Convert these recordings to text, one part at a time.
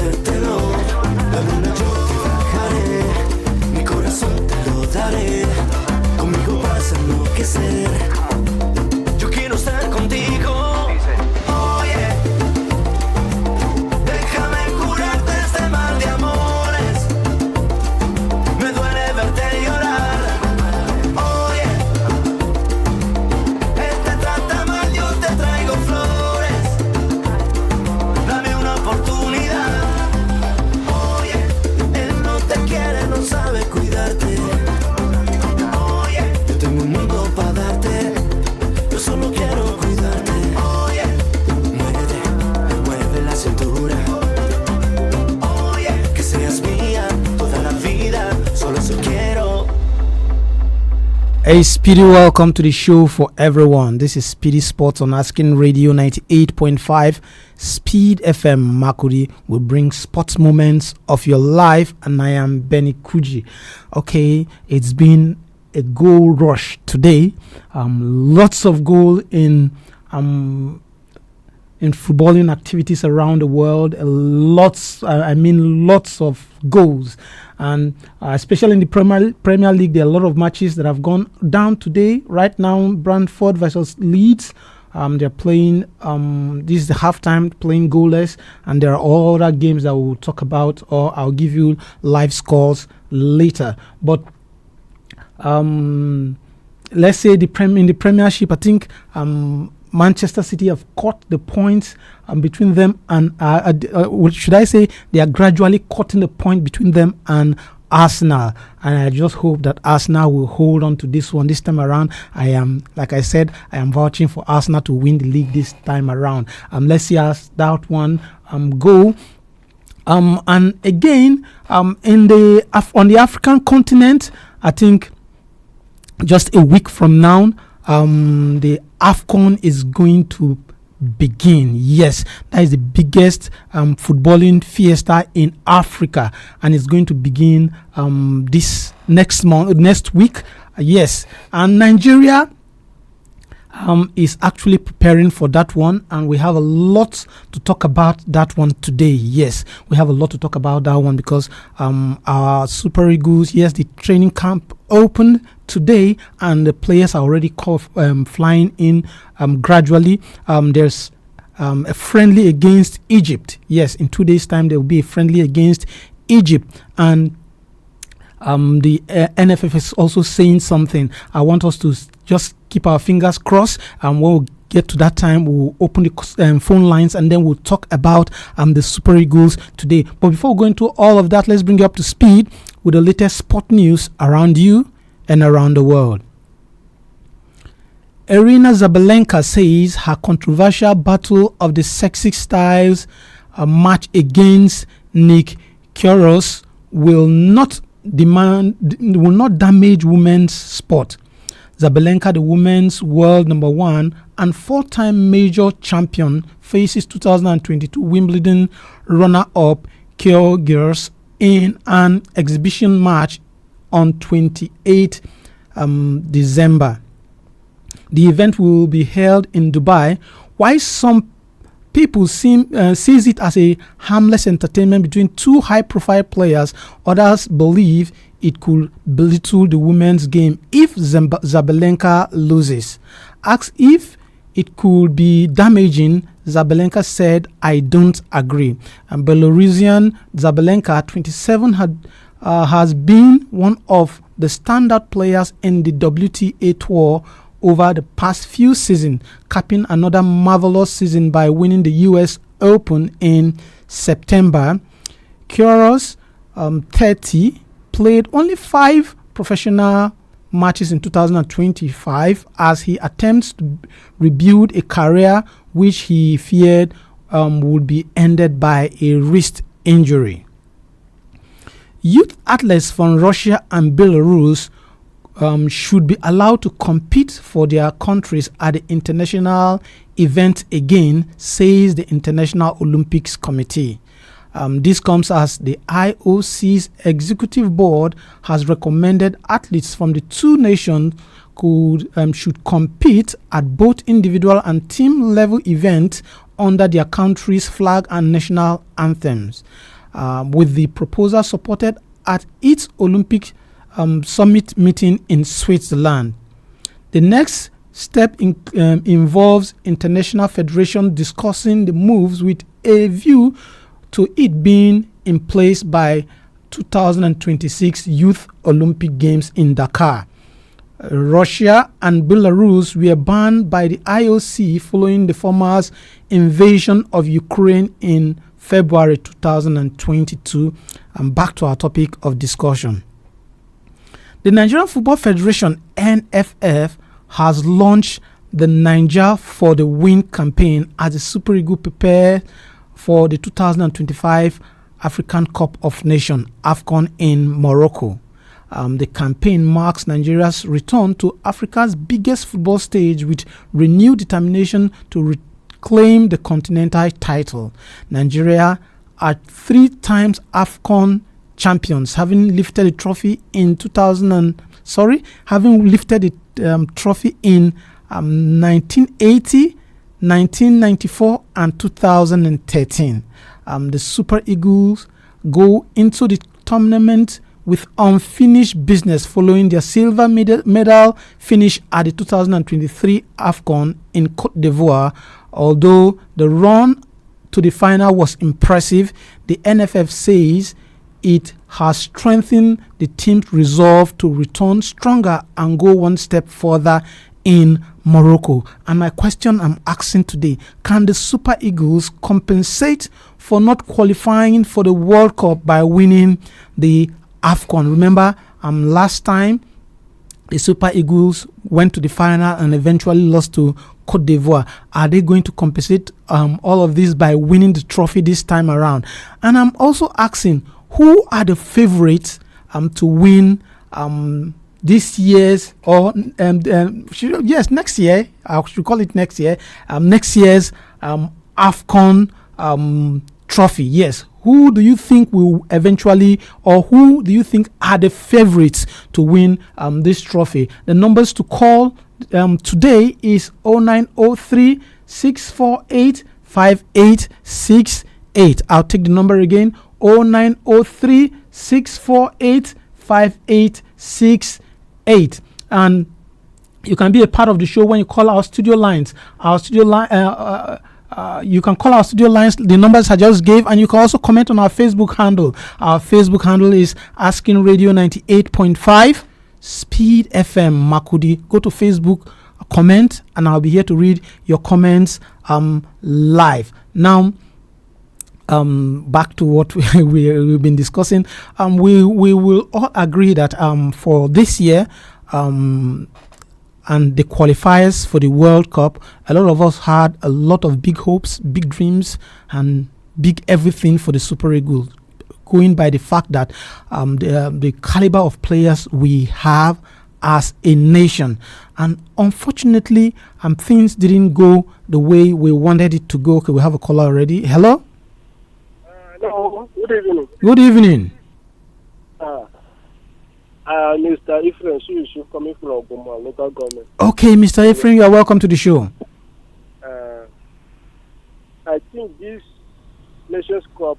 prometértelo. La luna yo te bajaré, mi corazón te lo daré. Conmigo vas a enloquecer. Yo quiero estar contigo. Oye, déjame curarte este mal de amores. Me duele verte llorar. Oye, él te trata mal, yo te traigo flores. Dame una oportunidad. Oye, él no te quiere, no sabe cuidarte. Oye, yo tengo un mundo para darte. Yo solo quiero cuidarte. Oye, mueve la cintura. Oye, que seas mía toda la vida. Solo eso quiero. Hey Speedy, welcome to the show for everyone. This is SPEEDy Sports on Asking Radio 98.5 Speed FM Makudi. Will bring sports moments of your life, and I am Benny Kuji. Okay, it's been a goal rush today. Lots of goal in footballing activities around the world. Lots of goals, and especially in the Premier League, there are a lot of matches that have gone down today. Right now, Brentford versus Leeds. They're playing. This is the halftime, playing goalless, and there are other games that we'll talk about, or I'll give you live scores later. But let's say in the Premiership, I think Manchester City have caught the points between them and should I say they are gradually cutting the point between them and Arsenal, and I just hope that Arsenal will hold on to this one this time around. Like I said, I am vouching for Arsenal to win the league this time around. Let's see how that one go. And again, on the African continent, I think just a week from now, the AFCON is going to begin. Yes, that is the biggest footballing fiesta in Africa, and it's going to begin this next week. Yes, and Nigeria is actually preparing for that one, and we have a lot to talk about that one today. Yes, we have a lot to talk about that one because our Super Eagles, yes, the training camp opened today, and the players are already flying in gradually. There's a friendly against Egypt. Yes, in 2 days' time there will be a friendly against Egypt, and the NFF is also saying something. I want us to just keep our fingers crossed, and when we get to that time, we'll open the phone lines, and then we'll talk about the Super Eagles today. But before we go into all of that, let's bring you up to speed with the latest sport news around you and around the world. Aryna Sabalenka says her controversial battle of the sexy styles match against Nick Kyrgios will not damage women's sport. Sabalenka, the women's world number one and four-time major champion, faces 2022 Wimbledon runner-up Kyrgios in an exhibition match on 28 December. The event will be held in Dubai. While some people sees it as a harmless entertainment between two high-profile players, others believe it could belittle the women's game if Sabalenka loses. Asked if it could be damaging, Sabalenka said, "I don't agree." And Belarusian Sabalenka, 27, has been one of the standout players in the WTA tour over the past few seasons, capping another marvelous season by winning the US Open in September. Kyrgios, 30, played only 5 professional matches in 2025 as he attempts to rebuild a career which he feared would be ended by a wrist injury. Youth athletes from Russia and Belarus should be allowed to compete for their countries at the international event again, says the International Olympics Committee. This comes as the IOC's executive board has recommended athletes from the two nations should compete at both individual and team level events under their country's flag and national anthems. with the proposal supported at its Olympic summit meeting in Switzerland. The next step involves international federation discussing the moves with a view to it being in place by 2026 Youth Olympic Games in Dakar. Russia and Belarus were banned by the IOC following the former's invasion of Ukraine in February 2022. And back to our topic of discussion. The Nigerian Football Federation, NFF, has launched the Niger for the Win campaign as the Super Eagles prepare for the 2025 African Cup of Nations, AFCON, in Morocco. The campaign marks Nigeria's return to Africa's biggest football stage with renewed determination to reclaim the continental title. Nigeria are 3 times AFCON champions, having lifted the trophy in 1980, 1994 and 2013. The Super Eagles go into the tournament with unfinished business following their silver medal finish at the 2023 AFCON in Côte d'Ivoire. Although the run to the final was impressive, the NFF says it has strengthened the team's resolve to return stronger and go one step further in Morocco. And my question I'm asking today, can the Super Eagles compensate for not qualifying for the World Cup by winning the AFCON? Remember, last time the Super Eagles went to the final and eventually lost to Côte d'Ivoire. Are they going to compensate all of this by winning the trophy this time around? And I'm also asking, who are the favorites to win this year's next year? I should call it next year. Next year's AFCON trophy. Yes. Who do you think will eventually, or who do you think are the favorites to win this trophy? The numbers to call today is 0903 648 5868. I'll take the number again, 0903 648 5868. And you can be a part of the show when you call our studio lines. You can call our studio lines, the numbers I just gave, and you can also comment on our Facebook handle. Our Facebook handle is Asking Radio 98.5 Speed FM Makudi. Go to Facebook, comment, and I'll be here to read your comments live. Now, back to what we've been discussing. We will all agree that for this year, and the qualifiers for the World Cup, a lot of us had a lot of big hopes, big dreams, and big everything for the Super Eagles, going by the fact that the caliber of players we have as a nation. And unfortunately, things didn't go the way we wanted it to go. Okay, we have a caller already. Hello? Hello, good evening. Good evening. Mr. Ephraim Shuishu, coming from Goma local government. Okay, Mr. Ephraim, you are welcome to the show. I think this Nations Cup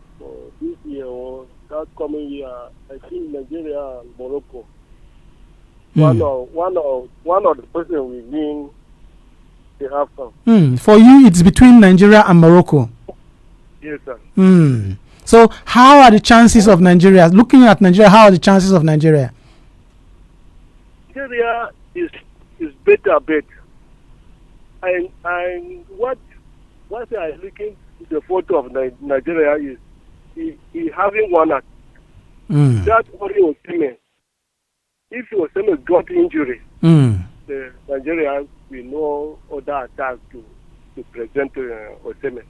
this year or that coming year, I think Nigeria and Morocco. One of the person will win the AFCON. For you, it's between Nigeria and Morocco. Yes, sir. So, how are the chances of Nigeria? Looking at Nigeria, how are the chances of Nigeria? Nigeria is better. And what I looking at the photo of Nigeria is he having one at that only Osimhen. If Osimhen got injury, the Nigeria will no other attack to present Osimhen.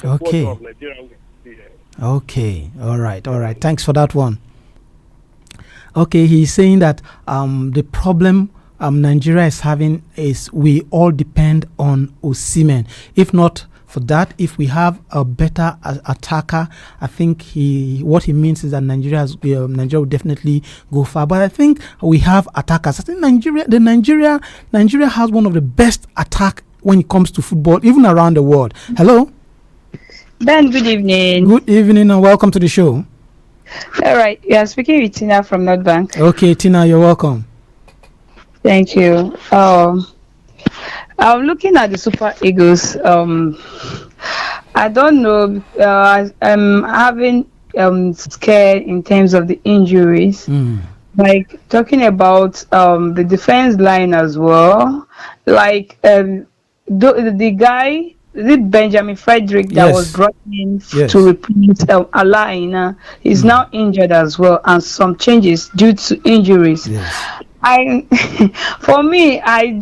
Okay. Of Nigeria. Okay. All right. Thanks for that one. Okay, he's saying that the problem Nigeria is having is we all depend on Osimhen. If not for that, if we have a better attacker, I think what he means is that Nigeria will definitely go far. But I think we have attackers. I think Nigeria has one of the best attack when it comes to football, even around the world. Hello? Ben, good evening. Good evening and welcome to the show. All right, you are speaking with Tina from North Bank. Okay, Tina, you're welcome. Thank you. I'm looking at the Super Eagles. I don't know. I'm having scared in terms of the injuries. Like talking about the defense line as well. Like the guy, the Benjamin Frederick that was Yes. brought in Yes. to replace Alaina is now injured as well, and some changes due to injuries. Yes. I for me, I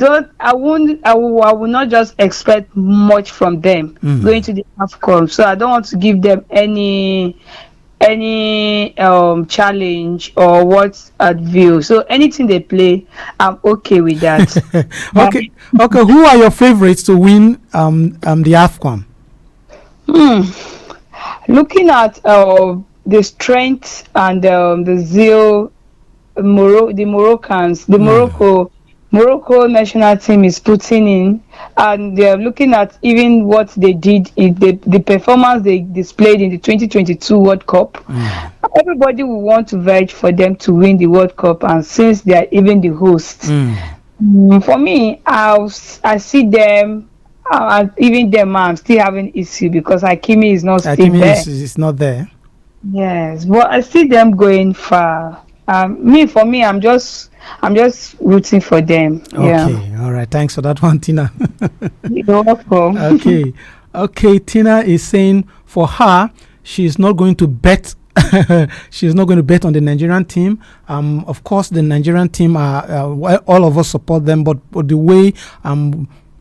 will not just expect much from them going to the AFCON. So I don't want to give them any challenge or what view. So anything they play, I'm okay with that. Okay. Who are your favorites to win the AFCON? Looking at the strength and the zeal, the Moroccans, the Morocco national team is putting in, and they're looking at even what they did in the performance they displayed in the 2022 World Cup. Everybody will want to verge for them to win the World Cup, and since they are even the hosts, for me, I see them. Even them, I'm still having issue because Hakimi is not still there. Is not there. Yes, but I see them going far. For me, I'm just rooting for them. Okay, all right. Thanks for that one, Tina. You're welcome. Okay. Tina is saying for her, she's not going to bet. She's not going to bet on the Nigerian team. Of course, the Nigerian team all of us support them, but the way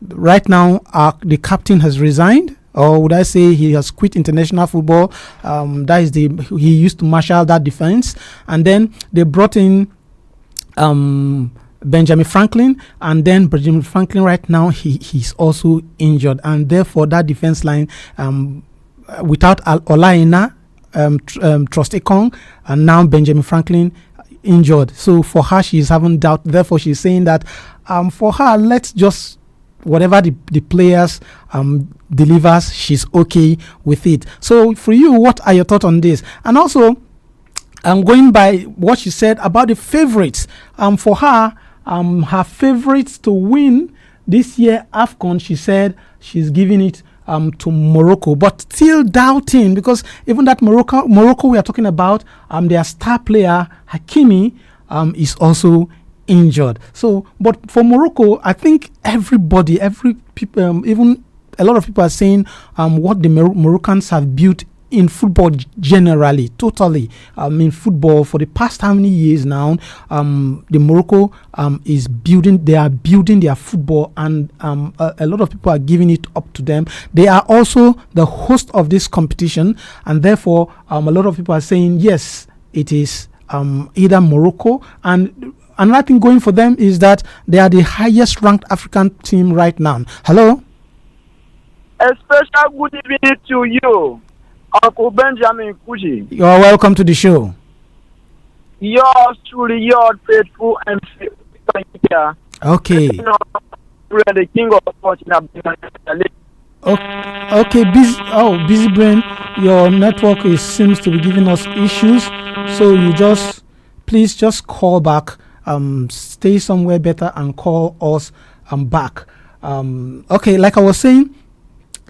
right now the captain has resigned. Or would I say he has quit international football? That is he used to marshal that defense, and then they brought in Benjamin Franklin, and then Benjamin Franklin right now he's also injured, and therefore that defense line without Olaina, Trostekong, and now Benjamin Franklin injured. So for her, she's having doubt. Therefore, she's saying that for her, let's just whatever the players delivers, she's okay with it. So for you, what are your thoughts on this? And also, I'm going by what she said about the favorites. For her, her favorites to win this year AFCON, she said she's giving it to Morocco, but still doubting, because even that Morocco we are talking about, their star player Hakimi is also injured. So, but for Morocco, I think every people, even a lot of people are saying what the Moroccans have built in football generally, totally. In football for the past how many years now, the Morocco is building. They are building their football, and a lot of people are giving it up to them. They are also the host of this competition, and therefore, a lot of people are saying yes, it is either Morocco. And another thing going for them is that they are the highest ranked African team right now. Hello. A special good evening to you, Uncle Benjamin Kuji. You are welcome to the show. Yours truly, your faithful and faithful. Okay. The king of sports. Okay, busy brain. Your network seems to be giving us issues, so please just call back. Stay somewhere better and call us back. Okay, like I was saying,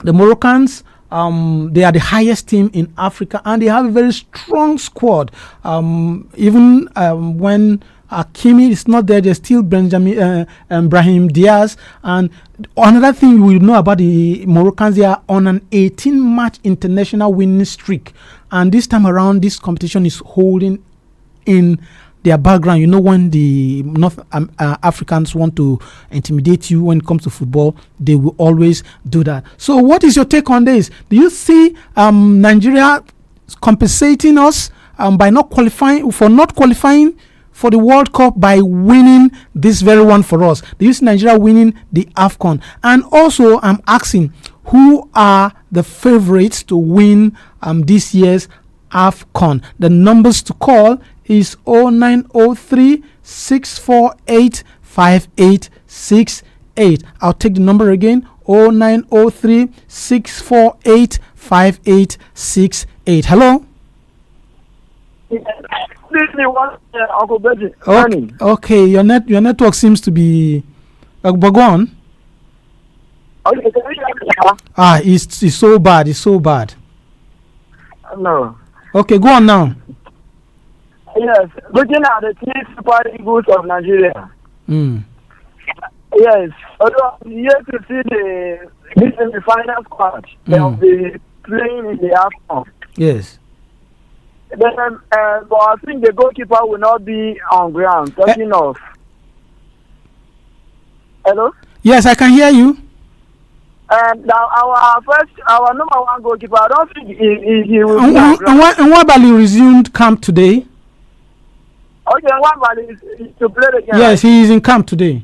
the Moroccans, they are the highest team in Africa, and they have a very strong squad. Even when Hakimi is not there, there's still Brahim Diaz. And another thing we know about the Moroccans, they are on an 18-match international winning streak. And this time around, this competition is holding in their background. You know, when the North Africans want to intimidate you when it comes to football, they will always do that. So what is your take on this? Do you see Nigeria compensating us by not qualifying for the World Cup by winning this very one for us? Do you see Nigeria winning the AFCON? And also, I'm asking, who are the favorites to win this year's AFCON? The numbers to call is 0903 648 5868. I'll take the number again, 0903 648 5868. Hello. Uncle Benji. Okay. Your network seems to be. But go on. Okay, can you hear me? It's so bad. It's so bad. No. Okay, go on now. Yes, looking at the three Super Eagles of Nigeria. Yes, although I'm here to see this in the final squad. They'll be playing in the AFCON. Yes. Then, but I think the goalkeeper will not be on ground. Talking of. Hello? Yes, I can hear you. Now our number one goalkeeper, I don't think he will be on ground. And Nwabali resumed camp today. Okay, Nwabali is to play the game. Yes, he is in camp today.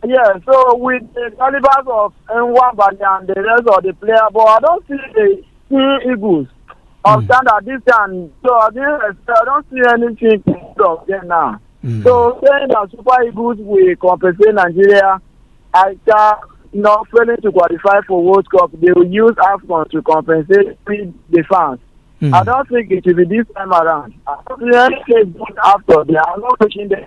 Yeah, so with the calibers of Nwabali and the rest of the players, but I don't see the Eagles of standard this time. So I don't see anything of them now. So saying that Super Eagles will compensate Nigeria after not failing to qualify for World Cup, they will use AFCON to compensate the fans. I don't think it will be this time around. I don't see anything good after. They are not pushing them.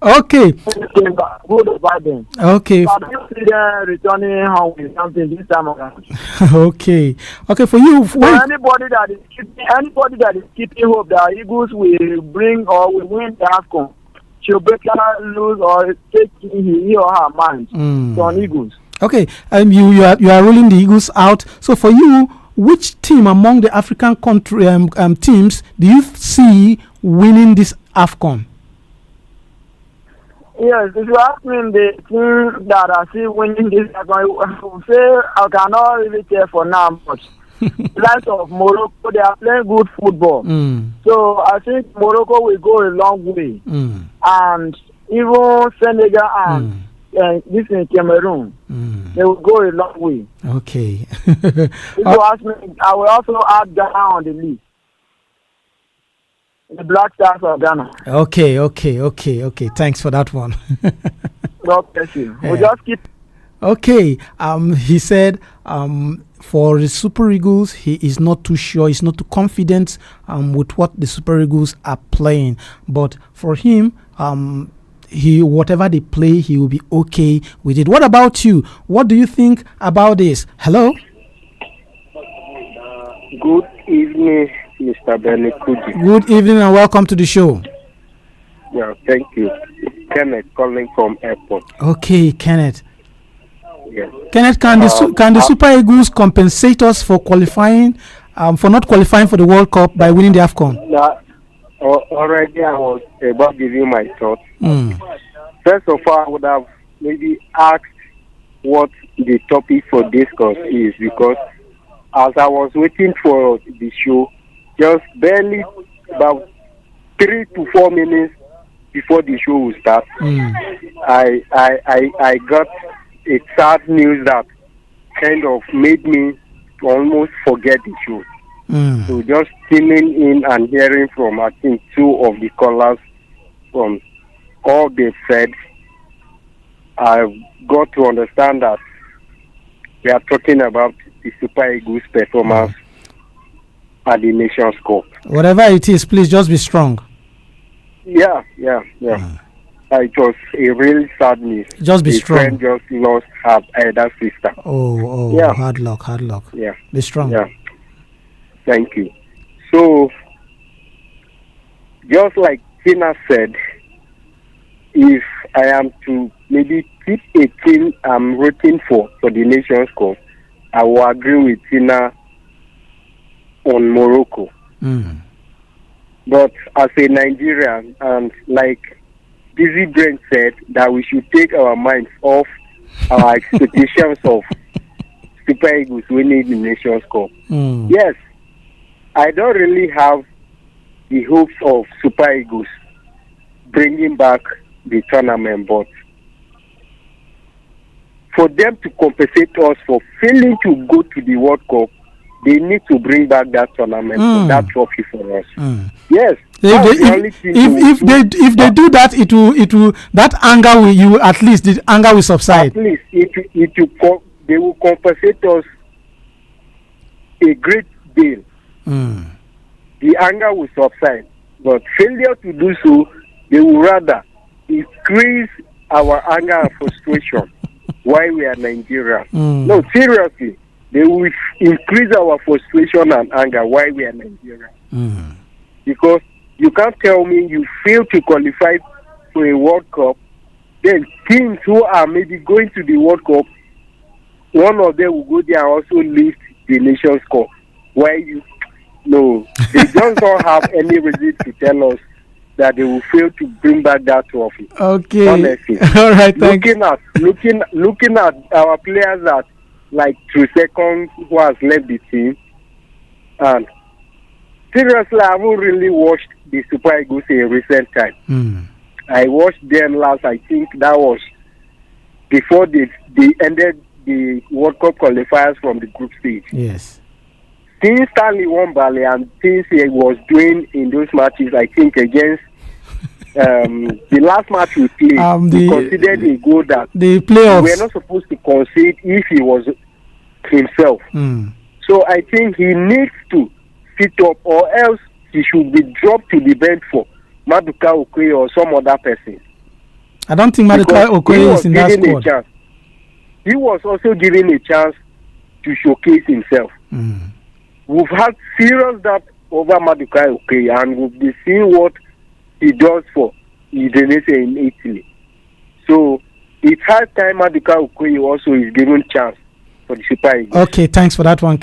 Okay. Good about them. Okay. But I don't see them returning home with something this time around. Okay. Okay, for you. So anybody that is keeping hope that Eagles will bring or will win the AFCON should better lose or take he or her mind on Eagles. Okay. You are ruling the Eagles out. So for you, which team among the African country teams do you see winning this AFCON? Yes, if you ask me the team that I see winning this AFCON, I will say I cannot really care for now much. Likes of Morocco, they are playing good football. So I think Morocco will go a long way. And even Senegal and this in Cameroon, they will go a long way. Okay. If you ask me, I will also add Ghana on the list. The Black Stars of Ghana. Okay. Thanks for that one. God bless you. We'll just keep. Okay. He said for the Super Eagles, he is not too sure, he's not too confident with what the Super Eagles are playing. But for him, whatever they play, he will be okay with it. What about you? What do you think about this? Hello? Good evening, Mr. Benny Kuji. Good evening and welcome to the show. Yeah, thank you. Kenneth calling from airport. Okay, Kenneth. Yes. Kenneth, can the Super Eagles compensate us for qualifying, for not qualifying for the World Cup by winning the AFCON? Already I was about giving my thoughts. First of all, I would have maybe asked what the topic for discourse is, because as I was waiting for the show, just barely about 3 to 4 minutes before the show will start, I got a sad news that kind of made me almost forget the show. So just tuning in and hearing from, I think, 2 of the callers, from all they said, I got to understand that we are talking about the Super Eagles performance at the Nations Cup. Whatever it is, please just be strong. Yeah. It was a really sad news. Just be strong. Friend just lost her elder sister. Oh, yeah. Hard luck. Yeah. Be strong. Yeah. Thank you. So, just like Tina said, if I am to maybe pick a team I'm rooting for the Nations Cup, I will agree with Tina on Morocco. But as a Nigerian, and like Busy Brain said, that we should take our minds off our expectations of Super Eagles winning the Nations Cup. Yes, I don't really have the hopes of Super Eagles bringing back the tournament, but for them to compensate us for failing to go to the World Cup, they need to bring back that tournament, that trophy for us. Yes. If they do that, it will that anger will at least the anger will subside. At least it will they will compensate us a great deal. The anger will subside. But failure to do so, they will rather increase our anger and frustration while we are Nigerians. No, seriously, they will increase our frustration and anger while we are Nigerians. Because you can't tell me you fail to qualify for a World Cup, then teams who are maybe going to the World Cup, one of them will go there and also lift the nation's cup. Why you? No, they just don't have any reason to tell us that they will fail to bring back that trophy. Okay. Honestly. All right. Thanks. Looking at our players that like 3 seconds who has left the team, and seriously, I haven't really watched the Super Eagles in recent time. I watched them last. I think that was before they ended the World Cup qualifiers from the group stage. Yes. Since Stanley won Bali and things he was doing in those matches, I think against the last match we played, he considered a goal that the playoffs we were not supposed to concede if he was himself. So I think he needs to sit up, or else he should be dropped to the bench for Maduka Okoye or some other person. I don't think Maduka Okoye is in that squad. He was also given a chance to showcase himself. We've had serious doubt over Maduka Okoye, and we've been seeing what he does for Udinese in Italy. So it's high time Maduka Okoye also is given chance for the Super Eagles. Okay, thanks for that one.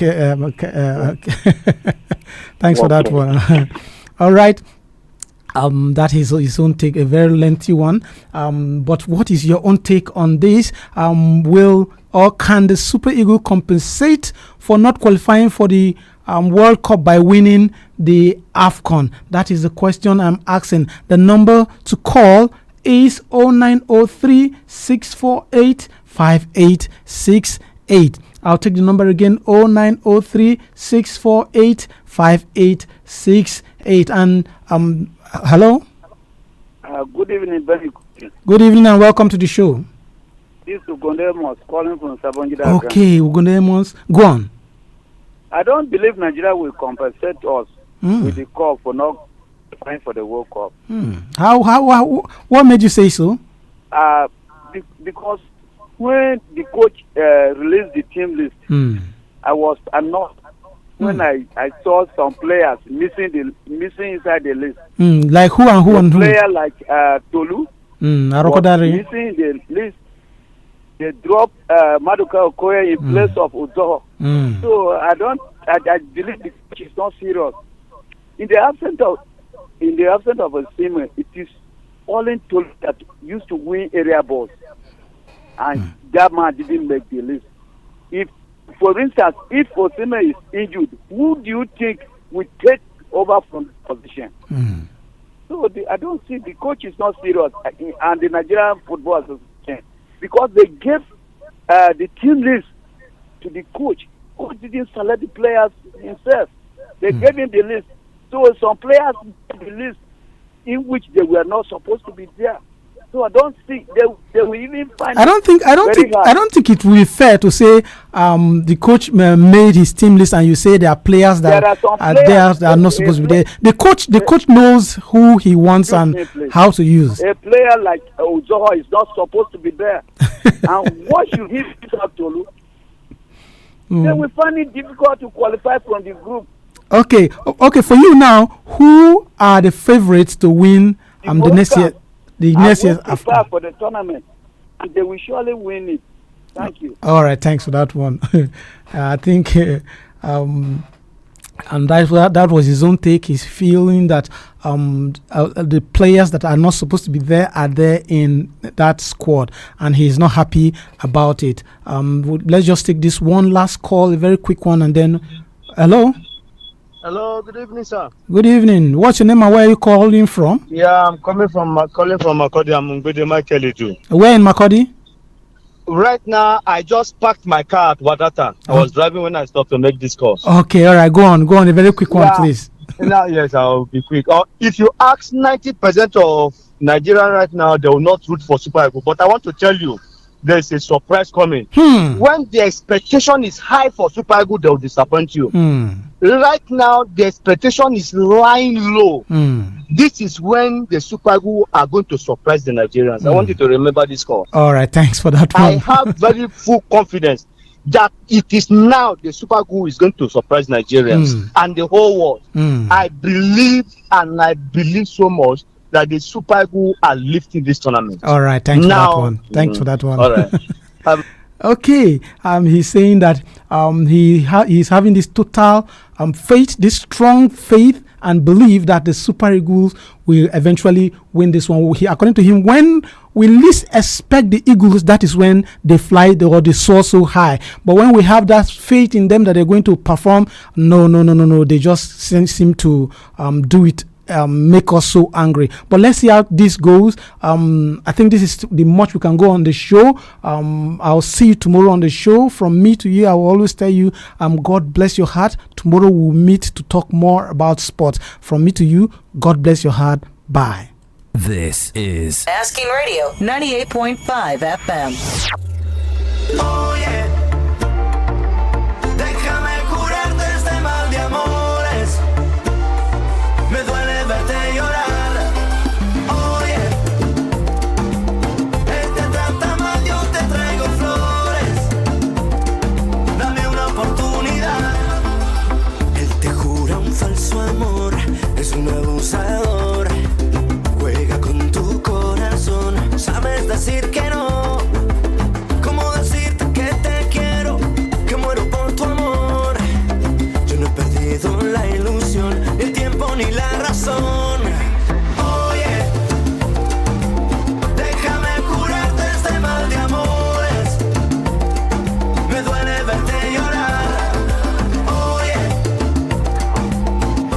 Thanks for that one. All right. That is his own take, a very lengthy one. But what is your own take on this? Will or can the Super Eagles compensate for not qualifying for the World Cup by winning the AFCON? That is the question I'm asking. The number to call is 0903 648 5868. I'll take the number again, 0903 648 5868. And hello? Good evening, Benny. Good evening and welcome to the show. This is Ugondemos calling from Sabongida. Okay, Ugondemos, go on. I don't believe Nigeria will compensate us with the cup for not qualifying for the World Cup. How? What made you say so? Because when the coach released the team list, I was annoyed when I saw some players missing inside the list. Like who and who and who? Player like Tolu was missing the list. They dropped Maduka Okoye in place of Uzoho. So I believe the coach is not serious. In the absence of a team, it is only Tolu that used to win area balls, and that man didn't make the list. If, for instance, if Osimhen is injured, who do you think will take over from the position? So I don't see the coach is not serious, and the Nigerian Football Association, because they gave the team list to the coach. Coach didn't select the players himself. They gave him the list. So some players gave the list in which they were not supposed to be there. So I don't think they will even find. I don't think it will be fair to say the coach made his team list and you say there are players that are there that are not supposed to be there. The coach knows who he wants and how to use. A player like Uzoho is not supposed to be there. And what should he do, Tolu? They will find it difficult to qualify from the group. Okay. For you now, who are the favorites to win the next year? The next year after for the tournament, and they will surely win it. Thank you. All right, thanks for that one. I think, and that was his own take. He's feeling that the players that are not supposed to be there are there in that squad, and he's not happy about it. Let's just take this one last call, a very quick one, and then hello. Hello, good evening, sir. Good evening. What's your name and where are you calling from? Yeah, I'm calling from Makodi. I'm Mbede Michael. Where in Makodi? Right now, I just parked my car at Wadata. I was driving when I stopped to make this call. Okay, all right, go on. A very quick one, please. Yes, I'll be quick. If you ask 90% of Nigerians right now, they will not root for Super Eagles. But I want to tell you, there's a surprise coming. When the expectation is high for Super Eagles, they'll disappoint you. Right now, the expectation is lying low. This is when the Super Eagles are going to surprise the Nigerians. I want you to remember this call. All right, thanks for that one. I have very full confidence that it is now the Super Eagles is going to surprise Nigerians and the whole world. I believe so much that the Super Eagles are lifting this tournament. All right, thanks for that one. Thanks for that one. All right. Okay, he's saying that he's having this total faith, this strong faith and belief that the Super Eagles will eventually win this one. According to him, when we least expect the Eagles, that is when they fly or they soar so high. But when we have that faith in them that they're going to perform, no, they just seem to do it. Make us so angry. But let's see how this goes. I think this is the much we can go on the show. I'll see you tomorrow on the show. From me to you, I will always tell you, God bless your heart. Tomorrow we'll meet to talk more about sports. From me to you, God bless your heart. Bye. This is Asking Radio 98.5 FM. Oh yeah, déjame curarte este mal de amores. Me duele verte llorar. Oh yeah, él te trata mal, yo te traigo flores. Dame una oportunidad. Él te jura un falso amor, es un abusador. Juega con tu corazón, sabes decir que no. ¿Cómo decirte que te quiero, que muero por tu amor? Yo no he perdido la ilusión, el tiempo ni la razón. Oye, déjame curarte este mal de amores. Me duele verte llorar. Oye,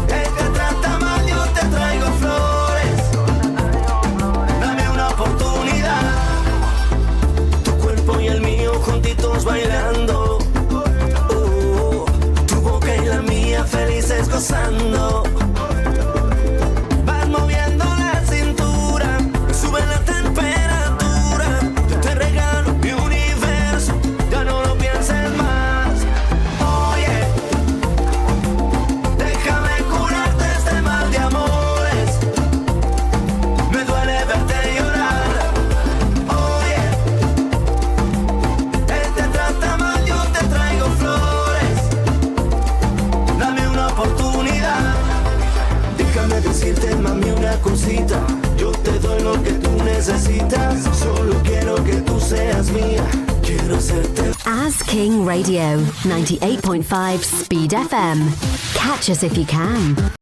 él te trata mal, yo te traigo flores. Dame una oportunidad. Tu cuerpo y el mío juntitos bailando. Tu boca y la mía felices gozando. Vas moviendo la cintura, sube la temperatura. Yo te regalo mi universo, ya no lo pienses más. Oye, déjame curarte este mal de amores. Me duele verte llorar. Oye, él te trata mal, yo te traigo flores. Dame una oportunidad. Déjame decirte, mami, una cosita. Yo te doy lo que tú necesitas. Solo quiero que tú seas mía. Quiero hacerte. Asking Radio 98.5 Speed FM. Catch us if you can.